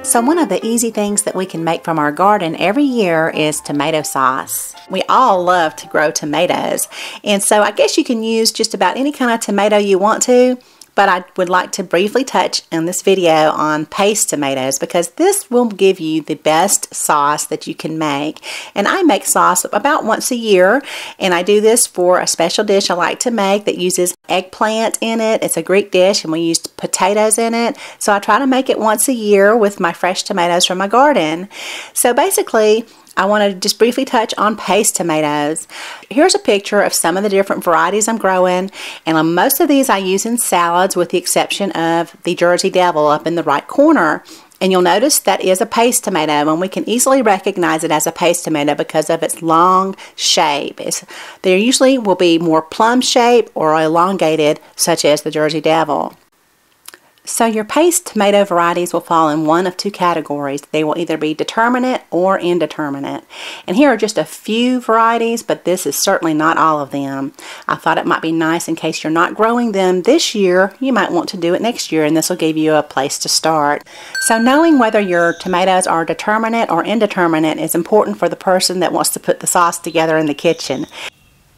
So one of the easy things that we can make from our garden every year is tomato sauce. We all love to grow tomatoes, and so I guess you can use just about any kind of tomato you want to, but I would like to briefly touch in this video on paste tomatoes because this will give you the best sauce that you can make. And I make sauce about once a year, and I do this for a special dish I like to make that uses eggplant in it. It's a Greek dish and we used potatoes in it. So I try to make it once a year with my fresh tomatoes from my garden. So basically, I want to just briefly touch on paste tomatoes. Here's a picture of some of the different varieties I'm growing, and on most of these I use in salads with the exception of the Jersey Devil up in the right corner. And you'll notice that is a paste tomato, and we can easily recognize it as a paste tomato because of its long shape. There usually will be more plum shape or elongated, such as the Jersey Devil. So your paste tomato varieties will fall in one of two categories. They will either be determinate or indeterminate. And here are just a few varieties, but this is certainly not all of them. I thought it might be nice in case you're not growing them this year, you might want to do it next year, and this will give you a place to start. So knowing whether your tomatoes are determinate or indeterminate is important for the person that wants to put the sauce together in the kitchen.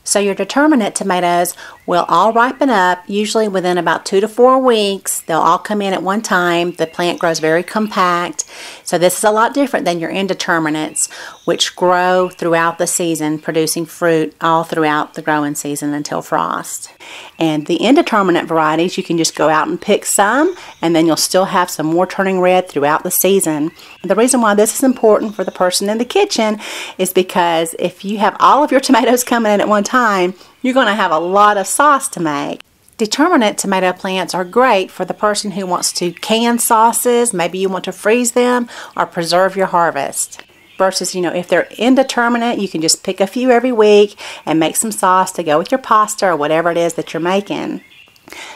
So your determinate tomatoes will all ripen up, usually within about 2 to 4 weeks. They'll all come in at one time. The plant grows very compact. So this is a lot different than your indeterminates, which grow throughout the season, producing fruit all throughout the growing season until frost. And the indeterminate varieties, you can just go out and pick some, and then you'll still have some more turning red throughout the season. The reason why this is important for the person in the kitchen is because if you have all of your tomatoes coming in at one time, you're going to have a lot of sauce to make. Determinate tomato plants are great for the person who wants to can sauces. Maybe you want to freeze them or preserve your harvest. Versus, if they're indeterminate, you can just pick a few every week and make some sauce to go with your pasta or whatever it is that you're making.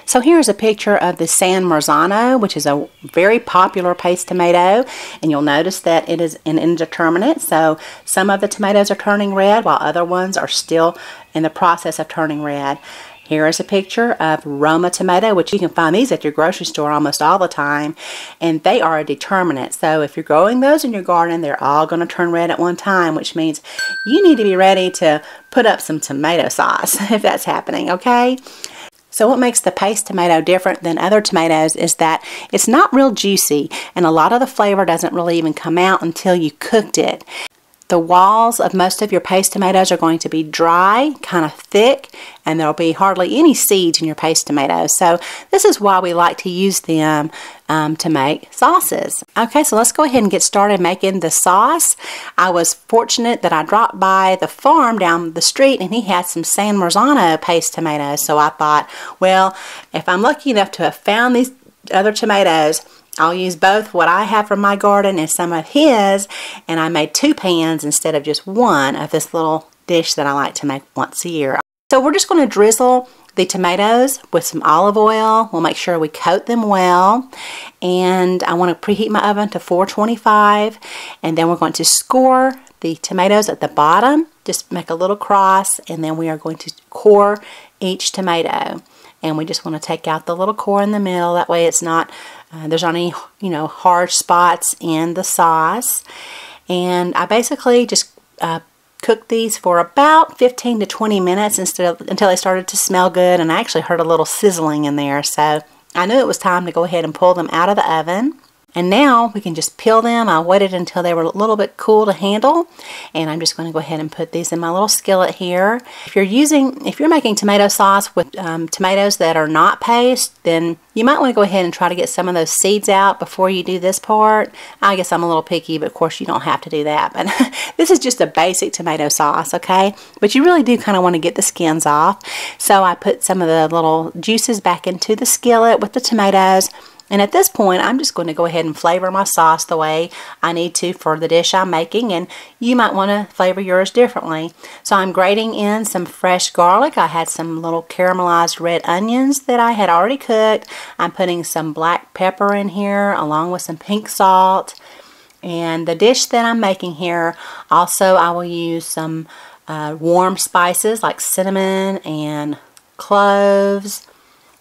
So here's a picture of the San Marzano, which is a very popular paste tomato, and you'll notice that it is an indeterminate, so some of the tomatoes are turning red while other ones are still in the process of turning red. Here is a picture of Roma tomato, which you can find these at your grocery store almost all the time, and they are a determinate. So if you're growing those in your garden, they're all going to turn red at one time, which means you need to be ready to put up some tomato sauce if that's happening, okay? So what makes the paste tomato different than other tomatoes is that it's not real juicy, and a lot of the flavor doesn't really even come out until you cooked it. The walls of most of your paste tomatoes are going to be dry, kind of thick, and there will be hardly any seeds in your paste tomatoes. So this is why we like to use them to make sauces. Okay, so let's go ahead and get started making the sauce. I was fortunate that I dropped by the farm down the street and he had some San Marzano paste tomatoes. So I thought, well, if I'm lucky enough to have found these other tomatoes, I'll use both what I have from my garden and some of his, and I made 2 pans instead of just one of this little dish that I like to make once a year. So we're just going to drizzle the tomatoes with some olive oil. We'll make sure we coat them well, and I want to preheat my oven to 425, and then we're going to score the tomatoes at the bottom. Just make a little cross, and then we are going to core each tomato. And we just want to take out the little core in the middle. That way it's not, there's not any, hard spots in the sauce. And I basically just cooked these for about 15 to 20 minutes until they started to smell good. And I actually heard a little sizzling in there. So I knew it was time to go ahead and pull them out of the oven. And now we can just peel them. I waited until they were a little bit cool to handle, and I'm just going to go ahead and put these in my little skillet here. If you're making tomato sauce with tomatoes that are not paste, then you might want to go ahead and try to get some of those seeds out before you do this part. I guess I'm a little picky, but of course you don't have to do that. But this is just a basic tomato sauce, okay? But you really do kind of want to get the skins off. So I put some of the little juices back into the skillet with the tomatoes. And at this point, I'm just going to go ahead and flavor my sauce the way I need to for the dish I'm making, and you might want to flavor yours differently. So I'm grating in some fresh garlic. I had some little caramelized red onions that I had already cooked. I'm putting some black pepper in here along with some pink salt. And the dish that I'm making here, also I will use some warm spices like cinnamon and cloves.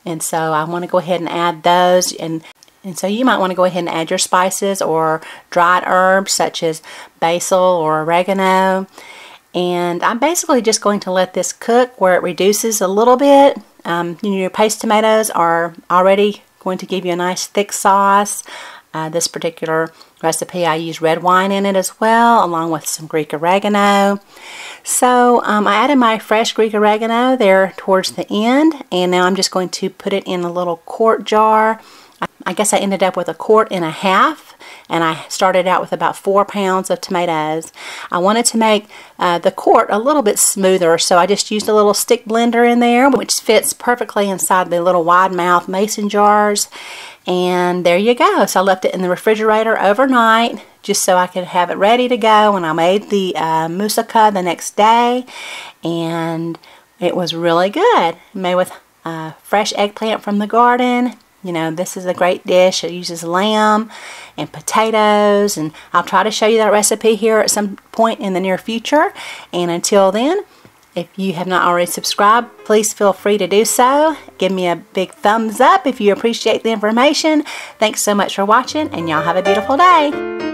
And so I want to go ahead and add those. And And so you might want to go ahead and add your spices or dried herbs such as basil or oregano. And I'm basically just going to let this cook where it reduces a little bit. Your paste tomatoes are already going to give you a nice thick sauce. This particular recipe, I use red wine in it as well, along with some Greek oregano. So I added my fresh Greek oregano there towards the end, and now I'm just going to put it in a little quart jar. I guess I ended up with 1.5 quarts, and I started out with about 4 pounds of tomatoes. I wanted to make the quart a little bit smoother, so I just used a little stick blender in there, which fits perfectly inside the little wide mouth mason jars. And there you go. So I left it in the refrigerator overnight just so I could have it ready to go, and I made the moussaka the next day, and it was really good. Made with fresh eggplant from the garden. You know, this is a great dish. It uses lamb and potatoes, and I'll try to show you that recipe here at some point in the near future. And until then, if you have not already subscribed, please feel free to do so. Give me a big thumbs up if you appreciate the information. Thanks so much for watching, and y'all have a beautiful day.